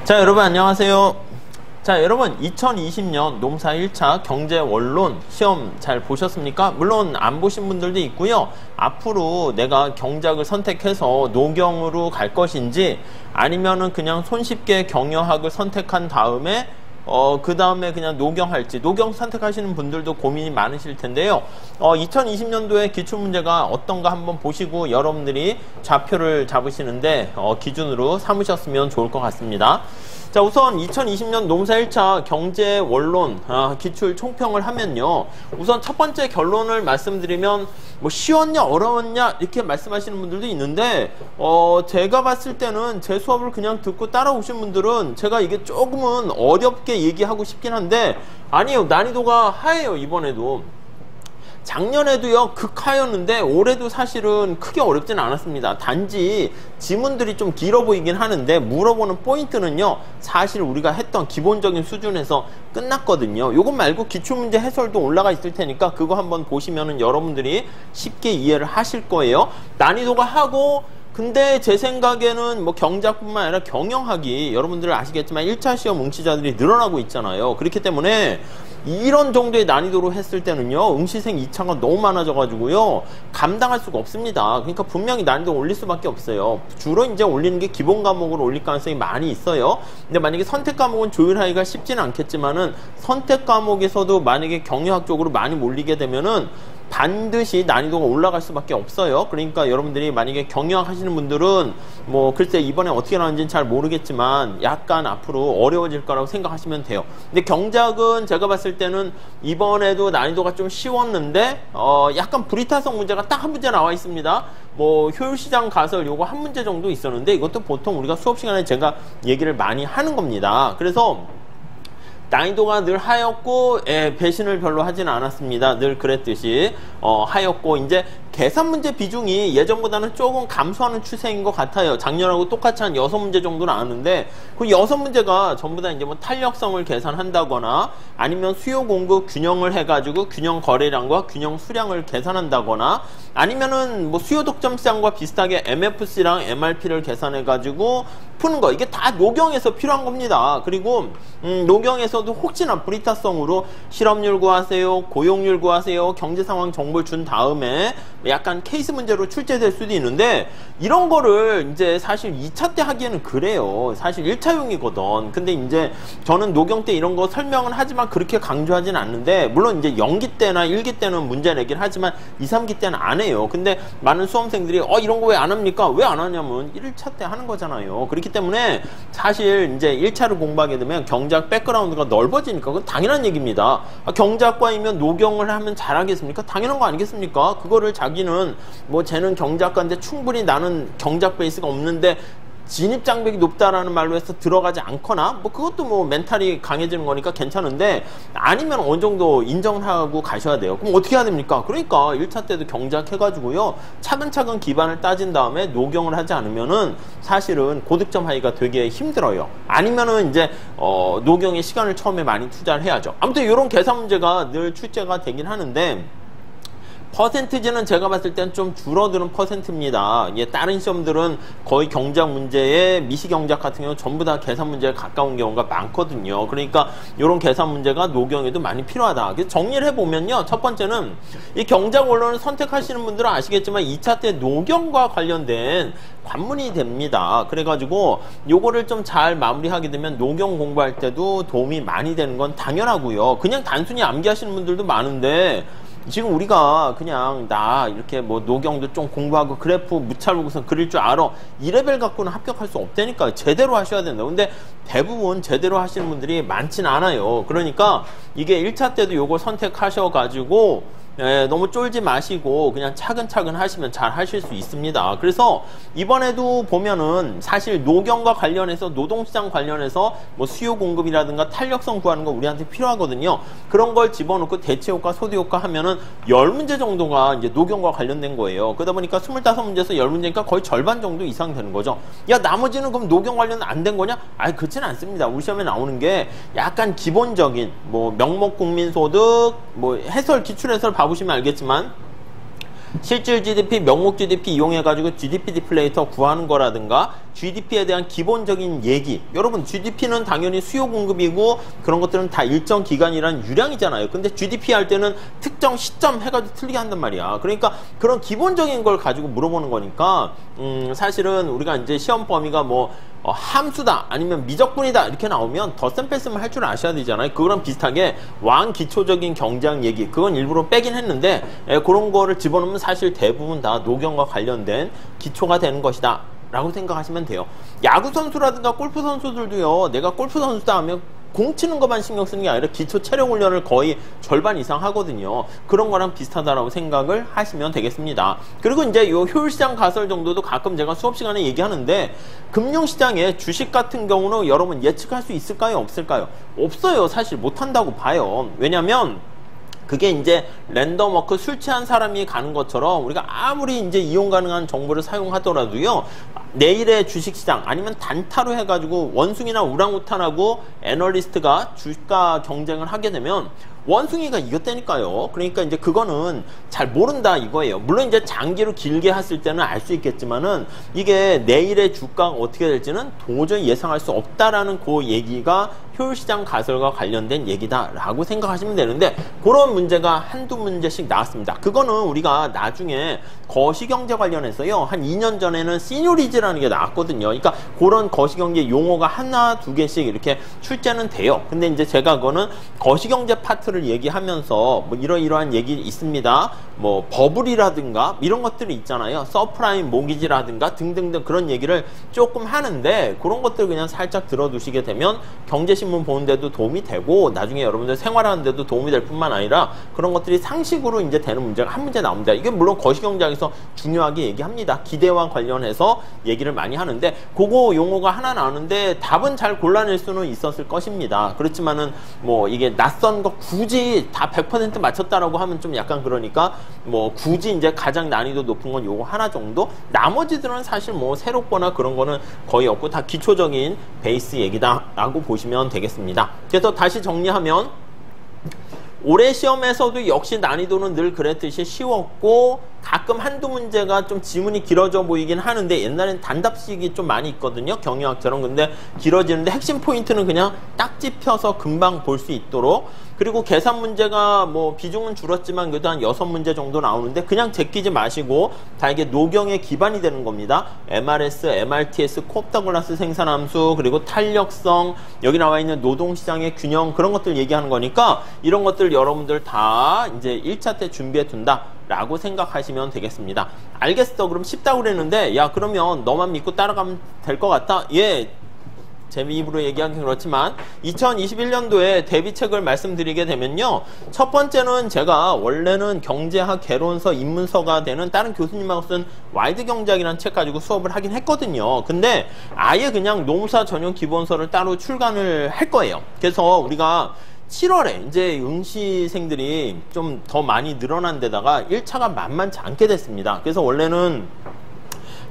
자, 여러분 안녕하세요. 자, 여러분 2020년 농사 1차 경제원론 시험 잘 보셨습니까? 물론 안 보신 분들도 있고요. 앞으로 내가 경작을 선택해서 노경으로 갈 것인지 아니면은 그냥 손쉽게 경영학을 선택한 다음에 그 다음에 그냥 노경할지, 노경 선택하시는 분들도 고민이 많으실 텐데요. 2020년도에 기출문제가 어떤가 한번 보시고 여러분들이 좌표를 잡으시는데, 기준으로 삼으셨으면 좋을 것 같습니다. 자, 우선 2020년 농사 1차 경제원론, 기출 총평을 하면요. 우선 첫 번째 결론을 말씀드리면, 뭐 쉬웠냐, 어려웠냐, 이렇게 말씀하시는 분들도 있는데, 제가 봤을 때는 제 수업을 그냥 듣고 따라오신 분들은 제가 이게 조금은 어렵게 얘기하고 싶긴 한데, 아니요, 난이도가 하예요, 이번에도. 작년에도요, 극하였는데 올해도 사실은 크게 어렵진 않았습니다. 단지 지문들이 좀 길어 보이긴 하는데 물어보는 포인트는요, 사실 우리가 했던 기본적인 수준에서 끝났거든요. 요것 말고 기출문제 해설도 올라가 있을 테니까 그거 한번 보시면은 여러분들이 쉽게 이해를 하실 거예요. 난이도가 하고, 근데 제 생각에는 뭐 경작뿐만 아니라 경영학이 여러분들 아시겠지만 1차 시험 응시자들이 늘어나고 있잖아요. 그렇기 때문에 이런 정도의 난이도로 했을 때는요, 응시생 2차가 너무 많아져 가지고요, 감당할 수가 없습니다. 그러니까 분명히 난이도 올릴 수밖에 없어요. 주로 이제 올리는 게 기본 과목으로 올릴 가능성이 많이 있어요. 근데 만약에 선택 과목은 조율하기가 쉽지는 않겠지만은 선택 과목에서도 만약에 경영학 쪽으로 많이 몰리게 되면은 반드시 난이도가 올라갈 수밖에 없어요. 그러니까 여러분들이 만약에 경영학 하시는 분들은 뭐 글쎄 이번에 어떻게 나오는지는 잘 모르겠지만 약간 앞으로 어려워질 거라고 생각하시면 돼요. 근데 경작은 제가 봤을 때는 이번에도 난이도가 좀 쉬웠는데 약간 불이타성 문제가 딱 한 문제 나와 있습니다. 뭐 효율시장 가설 요거 한 문제 정도 있었는데 이것도 보통 우리가 수업 시간에 제가 얘기를 많이 하는 겁니다. 그래서 난이도가 늘 하였고, 배신을 별로 하진 않았습니다. 늘 그랬듯이 하였고, 이제 계산 문제 비중이 예전보다는 조금 감소하는 추세인 것 같아요. 작년하고 똑같이 한 6문제 정도 나왔는데, 그 6문제가 전부 다 이제 뭐 탄력성을 계산한다거나, 아니면 수요 공급 균형을 해가지고 균형 거래량과 균형 수량을 계산한다거나, 아니면은 뭐 수요 독점 시장과 비슷하게 MFC랑 MRP를 계산해가지고 푸는 거. 이게 다 노경에서 필요한 겁니다. 그리고 노경에서도 혹시나 불이타성으로 실업률 구하세요, 고용률 구하세요, 경제상황 정보를 준 다음에 약간 케이스 문제로 출제될 수도 있는데, 이런 거를 이제 사실 2차 때 하기에는 그래요. 사실 1차용이거든. 근데 이제 저는 노경 때 이런 거 설명은 하지만 그렇게 강조하진 않는데, 물론 이제 0기 때나 1기 때는 문제 내긴 하지만 2, 3기 때는 안 해요. 근데 많은 수험생들이 이런 거 왜 안 합니까? 왜 안 하냐면 1차 때 하는 거잖아요. 그렇기 때문에 사실 이제 1차를 공부하게 되면 경작 백그라운드가 넓어지니까 그건 당연한 얘기입니다. 경작과이면 노경을 하면 잘하겠습니까? 당연한 거 아니겠습니까? 그거를 자기는 뭐 쟤는 경작가인데 충분히 나는 경작 베이스가 없는데 진입 장벽이 높다라는 말로 해서 들어가지 않거나, 뭐 그것도 뭐 멘탈이 강해지는 거니까 괜찮은데, 아니면 어느 정도 인정을 하고 가셔야 돼요. 그럼 어떻게 해야 됩니까? 그러니까 1차 때도 경작해가지고요, 차근차근 기반을 따진 다음에 노경을 하지 않으면은 사실은 고득점 하기가 되게 힘들어요. 아니면은 이제 노경에 시간을 처음에 많이 투자를 해야죠. 아무튼 이런 계산 문제가 늘 출제가 되긴 하는데, 퍼센티지는 제가 봤을 땐 좀 줄어드는 퍼센트입니다. 다른 시험들은 거의 경작 문제에 미시경작 같은 경우는 전부 다 계산 문제에 가까운 경우가 많거든요. 그러니까 이런 계산 문제가 노경에도 많이 필요하다. 그래서 정리를 해보면요. 첫 번째는 이 경작 원론을 선택하시는 분들은 아시겠지만 2차 때 노경과 관련된 관문이 됩니다. 그래가지고 요거를 좀 잘 마무리하게 되면 노경 공부할 때도 도움이 많이 되는 건 당연하고요. 그냥 단순히 암기하시는 분들도 많은데, 지금 우리가 그냥 나 이렇게 뭐 노경도 좀 공부하고 그래프 무찰보고서 그릴 줄 알아, 이 레벨 갖고는 합격할 수 없다니까. 제대로 하셔야 된다. 근데 대부분 제대로 하시는 분들이 많진 않아요. 그러니까 이게 1차 때도 요걸 선택하셔가지고 너무 쫄지 마시고 그냥 차근차근 하시면 잘 하실 수 있습니다. 그래서 이번에도 보면은 사실 노경과 관련해서, 노동시장 관련해서 뭐 수요 공급이라든가 탄력성 구하는 거 우리한테 필요하거든요. 그런 걸 집어넣고 대체효과, 소득효과 하면은 10문제 정도가 이제 노경과 관련된 거예요. 그러다 보니까 25문제에서 10문제니까 거의 절반 정도 이상 되는 거죠. 야, 나머지는 그럼 노경 관련 안 된 거냐? 아니, 그렇지는 않습니다. 우리 시험에 나오는 게 약간 기본적인 뭐 명목 국민소득, 뭐 해설, 기출해설 봐보시면 알겠지만 실질 GDP, 명목 GDP 이용해가지고 GDP 디플레이터 구하는 거라든가 GDP에 대한 기본적인 얘기. 여러분 GDP는 당연히 수요 공급이고 그런 것들은 다 일정 기간이란 유량이잖아요. 근데 GDP 할 때는 특정 시점 해가지고 틀리게 한단 말이야. 그러니까 그런 기본적인 걸 가지고 물어보는 거니까 사실은 우리가 이제 시험 범위가 뭐 함수다 아니면 미적분이다 이렇게 나오면 덧셈 뺐으면 할 줄 아셔야 되잖아요. 그거랑 비슷하게 왕기초적인 경제학 얘기 그건 일부러 빼긴 했는데 그런 거를 집어넣으면 사실 대부분 다 노경과 관련된 기초가 되는 것이다 라고 생각하시면 돼요. 야구 선수라든가 골프 선수들도요, 내가 골프 선수다 하면 공 치는 것만 신경 쓰는 게 아니라 기초 체력 훈련을 거의 절반 이상 하거든요. 그런 거랑 비슷하다라고 생각을 하시면 되겠습니다. 그리고 이제 요 효율시장 가설 정도도 가끔 제가 수업 시간에 얘기하는데, 금융시장의 주식 같은 경우는 여러분 예측할 수 있을까요? 없을까요? 없어요. 사실 못한다고 봐요. 왜냐면 그게 이제 랜덤워크 술 취한 사람이 가는 것처럼 우리가 아무리 이제 이용 가능한 정보를 사용하더라도요, 내일의 주식시장 아니면 단타로 해가지고 원숭이나 우랑우탄하고 애널리스트가 주가 경쟁을 하게 되면 원숭이가 이겼다니까요. 그러니까 이제 그거는 잘 모른다 이거예요. 물론 이제 장기로 길게 했을 때는 알 수 있겠지만은 이게 내일의 주가가 어떻게 될지는 도저히 예상할 수 없다라는 그 얘기가 효율시장 가설과 관련된 얘기다라고 생각하시면 되는데, 그런 문제가 한두 문제씩 나왔습니다. 그거는 우리가 나중에 거시경제 관련해서요, 한 2년 전에는 시뇰리즈라는 게 나왔거든요. 그러니까 그런 거시경제 용어가 하나 두 개씩 이렇게 출제는 돼요. 근데 이제 제가 그거는 거시경제 파트를 얘기하면서 뭐 이러이러한 얘기 있습니다. 뭐 버블이라든가 이런 것들이 있잖아요. 서프라임 모기지라든가 등등등 그런 얘기를 조금 하는데, 그런 것들 그냥 살짝 들어두시게 되면 경제신문 보는데도 도움이 되고 나중에 여러분들 생활하는데도 도움이 될 뿐만 아니라 그런 것들이 상식으로 이제 되는 문제가 한 문제 나옵니다. 이게 물론 거시경제학에서 중요하게 얘기합니다. 기대와 관련해서 얘기를 많이 하는데, 그거 용어가 하나 나오는데 답은 잘 골라낼 수는 있었을 것입니다. 그렇지만은 뭐 이게 낯선 거 굳이 다 100% 맞췄다라고 하면 좀 약간 그러니까 뭐 굳이 이제 가장 난이도 높은 건 요거 하나 정도, 나머지들은 사실 뭐 새롭거나 그런 거는 거의 없고 다 기초적인 베이스 얘기다라고 보시면 되겠습니다. 그래서 다시 정리하면 올해 시험에서도 역시 난이도는 늘 그랬듯이 쉬웠고, 가끔 한두 문제가 좀 지문이 길어져 보이긴 하는데, 옛날엔 단답식이 좀 많이 있거든요, 경영학처럼. 근데 길어지는데 핵심 포인트는 그냥 딱 짚혀서 금방 볼 수 있도록. 그리고 계산 문제가 뭐 비중은 줄었지만 그래도 한 6문제 정도 나오는데, 그냥 제끼지 마시고 다 이게 노경의 기반이 되는 겁니다. MRS, MRTS, 콥더글라스 생산함수, 그리고 탄력성, 여기 나와 있는 노동시장의 균형, 그런 것들 얘기하는 거니까 이런 것들 여러분들 다 이제 1차 때 준비해 둔다 라고 생각하시면 되겠습니다. 알겠어, 그럼 쉽다고 그랬는데, 야 그러면 너만 믿고 따라가면 될 것 같아? 예, 제 입으로 얘기하긴 그렇지만 2021년도에 대비책을 말씀드리게 되면요, 첫 번째는 제가 원래는 경제학 개론서 입문서가 되는 다른 교수님하고 쓴 와이드 경제학이라는 책 가지고 수업을 하긴 했거든요. 근데 아예 그냥 노무사 전용 기본서를 따로 출간을 할 거예요. 그래서 우리가 7월에 이제 응시생들이 좀 더 많이 늘어난 데다가 1차가 만만치 않게 됐습니다. 그래서 원래는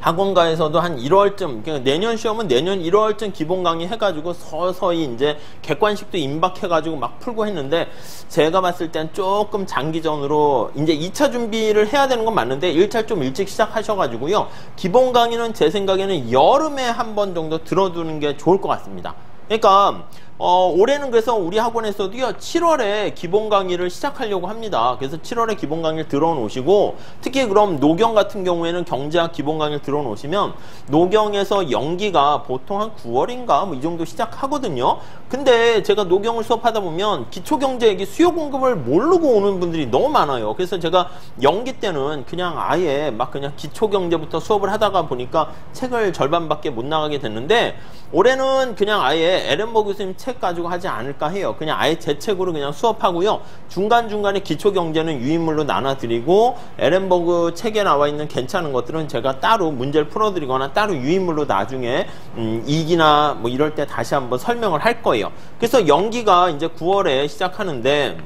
학원가에서도 한 1월쯤, 그러니까 내년 시험은 내년 1월쯤 기본 강의 해가지고 서서히 이제 객관식도 임박해가지고 막 풀고 했는데, 제가 봤을 땐 조금 장기전으로 이제 2차 준비를 해야 되는 건 맞는데 1차 좀 일찍 시작하셔가지고요, 기본 강의는 제 생각에는 여름에 한 번 정도 들어두는 게 좋을 것 같습니다. 그러니까 올해는 그래서 우리 학원에서도요 7월에 기본 강의를 시작하려고 합니다. 그래서 7월에 기본 강의를 들어놓으시고, 특히 그럼 노경 같은 경우에는 경제학 기본 강의를 들어놓으시면 노경에서 연기가 보통 한 9월인가 뭐 이 정도 시작하거든요. 근데 제가 노경을 수업하다 보면 기초경제학이 수요 공급을 모르고 오는 분들이 너무 많아요. 그래서 제가 연기 때는 그냥 아예 막 그냥 기초경제부터 수업을 하다가 보니까 책을 절반밖에 못 나가게 됐는데, 올해는 그냥 아예 에렌버 교수님 책 가지고 하지 않을까 해요. 그냥 아예 제 책으로 그냥 수업하고요, 중간중간에 기초경제는 유인물로 나눠드리고 에렌버그 책에 나와 있는 괜찮은 것들은 제가 따로 문제를 풀어드리거나 따로 유인물로 나중에 2기나 뭐 이럴 때 다시 한번 설명을 할 거예요. 그래서 연기가 이제 9월에 시작하는데,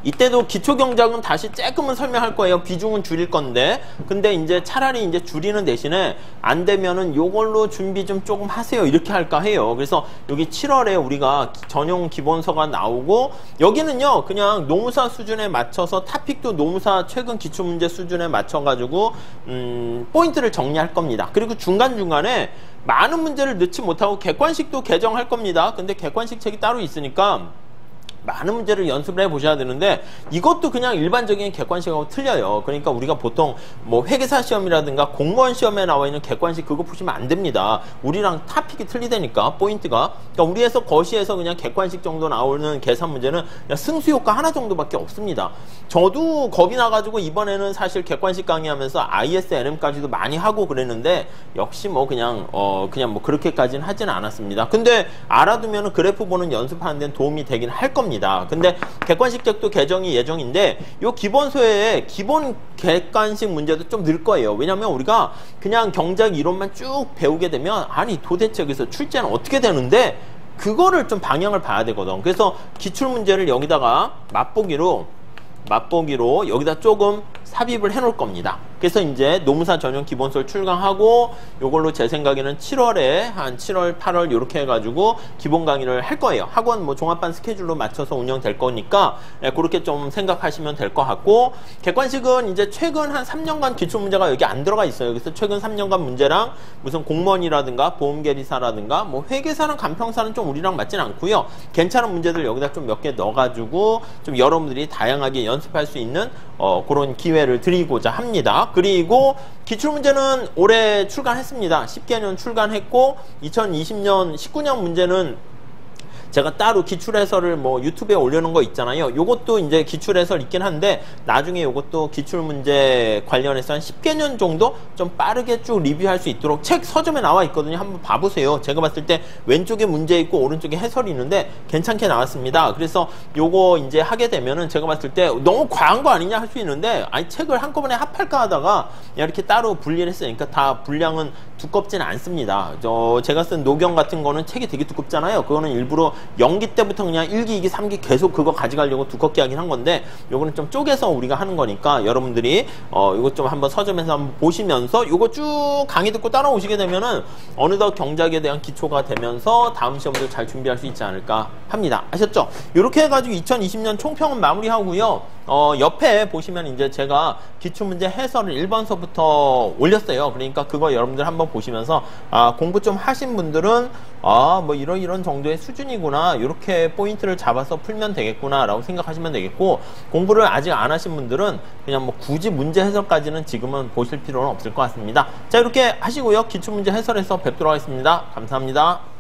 이때도 기초경작은 다시 조금은 설명할 거예요. 비중은 줄일 건데. 근데 이제 차라리 이제 줄이는 대신에 안 되면은 요걸로 준비 좀 조금 하세요. 이렇게 할까 해요. 그래서 여기 7월에 우리가 전용 기본서가 나오고, 여기는요, 그냥 노무사 수준에 맞춰서 타픽도 노무사 최근 기출문제 수준에 맞춰가지고, 포인트를 정리할 겁니다. 그리고 중간중간에 많은 문제를 넣지 못하고 객관식도 개정할 겁니다. 근데 객관식 책이 따로 있으니까 많은 문제를 연습을 해보셔야 되는데, 이것도 그냥 일반적인 객관식하고 틀려요. 그러니까 우리가 보통 뭐 회계사 시험이라든가 공무원 시험에 나와 있는 객관식 그거 보시면 안 됩니다. 우리랑 타픽이 틀리다니까, 포인트가. 그러니까 우리에서 거시에서 그냥 객관식 정도 나오는 계산 문제는 그냥 승수효과 하나 정도밖에 없습니다. 저도 겁이 나가지고 이번에는 사실 객관식 강의하면서 ISNM까지도 많이 하고 그랬는데, 역시 뭐 그냥 뭐 그렇게까지는 하지는 않았습니다. 근데 알아두면 그래프 보는 연습하는 데는 도움이 되긴 할 겁니다. 근데 객관식책도 개정이 예정인데, 요 기본서에 기본 객관식 문제도 좀 늘 거예요. 왜냐면 우리가 그냥 경작 이론만 쭉 배우게 되면, 아니 도대체 여기서 출제는 어떻게 되는데, 그거를 좀 방향을 봐야 되거든. 그래서 기출문제를 여기다가 맛보기로 여기다 조금 삽입을 해 놓을 겁니다. 그래서 이제 노무사 전용 기본서를 출강하고, 요걸로 제 생각에는 7월에 한 7월, 8월 이렇게 해가지고 기본 강의를 할 거예요. 학원 뭐 종합반 스케줄로 맞춰서 운영될 거니까 그렇게 좀 생각하시면 될 것 같고, 객관식은 이제 최근 한 3년간 기출문제가 여기 안 들어가 있어요. 그래서 최근 3년간 문제랑 무슨 공무원이라든가 보험계리사라든가 뭐 회계사랑 간평사는 좀 우리랑 맞진 않고요. 괜찮은 문제들 여기다 좀 몇 개 넣어가지고 좀 여러분들이 다양하게 연습할 수 있는 그런 기회를 드리고자 합니다. 그리고 기출문제는 올해 출간했습니다. 10개년 출간했고, 2020년 19년 문제는 제가 따로 기출해설을 뭐 유튜브에 올려놓은 거 있잖아요. 요것도 이제 기출해설 있긴 한데, 나중에 요것도 기출문제 관련해서 한 10개년 정도 좀 빠르게 쭉 리뷰할 수 있도록 책 서점에 나와 있거든요. 한번 봐보세요. 제가 봤을 때 왼쪽에 문제 있고 오른쪽에 해설이 있는데 괜찮게 나왔습니다. 그래서 요거 이제 하게 되면은 제가 봤을 때 너무 과한 거 아니냐 할 수 있는데, 아니 책을 한꺼번에 합할까 하다가 이렇게 따로 분리를 했으니까 다 분량은 두껍지는 않습니다. 제가 쓴 노경 같은 거는 책이 되게 두껍잖아요. 그거는 일부러 연기 때부터 그냥 1기, 2기, 3기 계속 그거 가져가려고 두껍게 하긴 한 건데, 요거는 좀 쪼개서 우리가 하는 거니까 여러분들이 요거 좀 한번 서점에서 한번 보시면서 요거 쭉 강의 듣고 따라오시게 되면은 어느덧 경작에 대한 기초가 되면서 다음 시험도 잘 준비할 수 있지 않을까 합니다. 아셨죠? 요렇게 해가지고 2020년 총평은 마무리하고요. 옆에 보시면 이제 제가 기출문제 해설을 1번서부터 올렸어요. 그러니까 그거 여러분들 한번 보시면서, 공부 좀 하신 분들은 뭐 이런 정도의 수준이구나, 이렇게 포인트를 잡아서 풀면 되겠구나 라고 생각하시면 되겠고, 공부를 아직 안 하신 분들은 그냥 뭐 굳이 문제 해설까지는 지금은 보실 필요는 없을 것 같습니다. 자, 이렇게 하시고요. 기출문제 해설에서 뵙도록 하겠습니다. 감사합니다.